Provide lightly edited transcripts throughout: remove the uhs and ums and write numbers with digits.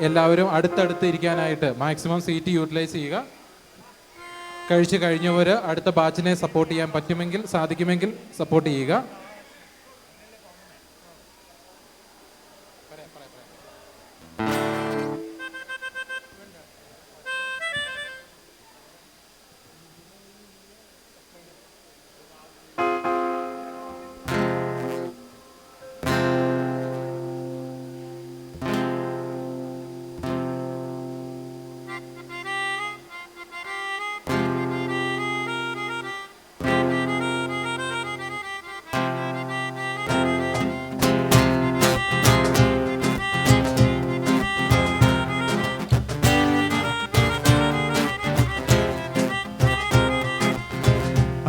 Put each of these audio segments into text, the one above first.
എല്ലാവരും അടുത്തടുത്ത് ഇരിക്കാനായിട്ട് maximum seat utilise ചെയ്യുക. കഴിച്ചു കഴിഞ്ഞവർ അടുത്ത ബാച്ചിനെ സപ്പോർട്ട് ചെയ്യാൻ പറ്റുമെങ്കിൽ, സാധിക്കുമെങ്കിൽ സപ്പോർട്ട് ചെയ്യുക.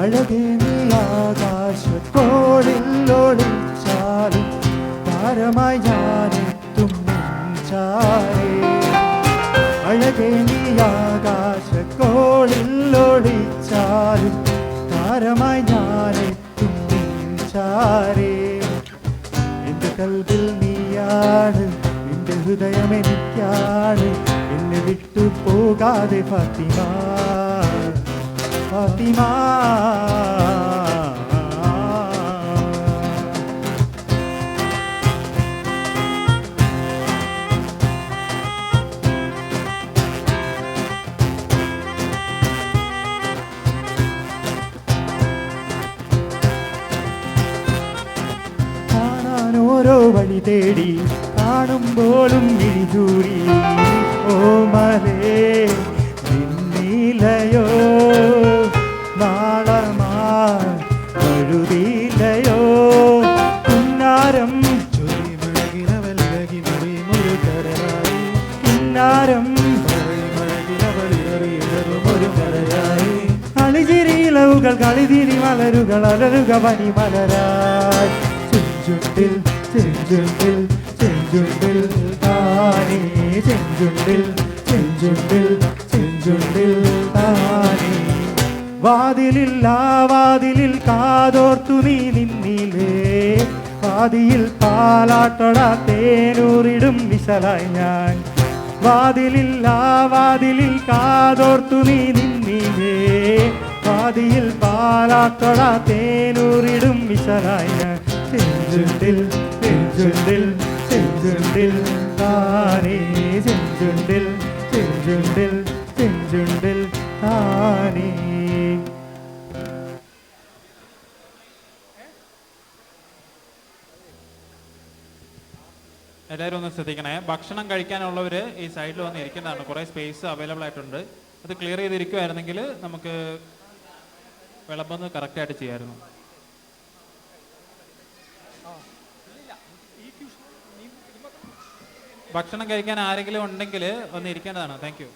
അഴകേ നീ ആകാശക്കോളിലൊളിച്ചാലും താരമായി ഞാനെത്തും ചാരേ. അഴകേ നീ ആകാശക്കോളിലൊളിച്ചാലും താരമായി ഞാനെത്തും ചാരേ. എൻ്റെ കൽവിൽ നീയാണ്, നിന്റെ ഹൃദയം എനിക്കാണ്, എന്നെ വിട്ടു പോകാതെ ഫാത്തിമ, ഫാത്തിമ. കാണാൻ ഓരോ വഴി തേടി, കാണുമ്പോഴും വിഴിചൂടി, ഓമലേ നിന്നിലയോ നാളമാഴുതിലയോ കിന്നാരം കിന്നാരം കളിചിരിയിലവുകൾ കളിതിരി മലരുകൾ അലരുക പനിമലരായി. ചെഞ്ചുണ്ടിൽ ചെഞ്ചുണ്ടിൽ ചെഞ്ചുണ്ടിൽ താനേ, ചെഞ്ചുണ്ടിൽ ചെഞ്ചുണ്ടിൽ ചെഞ്ചുണ്ടിൽ താനേ. വാതിലില്ല വാതിലിൽ കാതോർത്തു നീ നിന്നിലേ, വാതിയിൽ പാലാട്ടട തേനൂറിടും വിശലായി ഞാൻ. വാതിലില്ല വാതിലിൽ കാതോർത്തു നീ നിന്നിലേ, വാതിയിൽ പാലാട്ടട തേനൂറിടും വിശലായി ഞാൻ. ചെഞ്ചുണ്ടിൽ ചെഞ്ചുണ്ടിൽ ചെഞ്ചുണ്ടിൽ താനേ, ചെഞ്ചുണ്ടിൽ ചെഞ്ചുണ്ടിൽ ചെഞ്ചുണ്ടിൽ താനേ. എല്ലാവരും ഒന്ന് ശ്രദ്ധിക്കണേ. ഭക്ഷണം കഴിക്കാനുള്ളവർ ഈ സൈഡിൽ വന്ന് ഇരിക്കുന്നതാണ്. കുറേ സ്പേസ് അവൈലബിൾ ആയിട്ടുണ്ട്. അത് ക്ലിയർ ചെയ്തിരിക്കുമായിരുന്നെങ്കിൽ നമുക്ക് വിളമ്പൊന്ന് കറക്റ്റായിട്ട് ചെയ്യാമായിരുന്നു. ഭക്ഷണം കഴിക്കാൻ ആരെങ്കിലും ഉണ്ടെങ്കിൽ വന്ന് ഇരിക്കേണ്ടതാണ്. Thank you.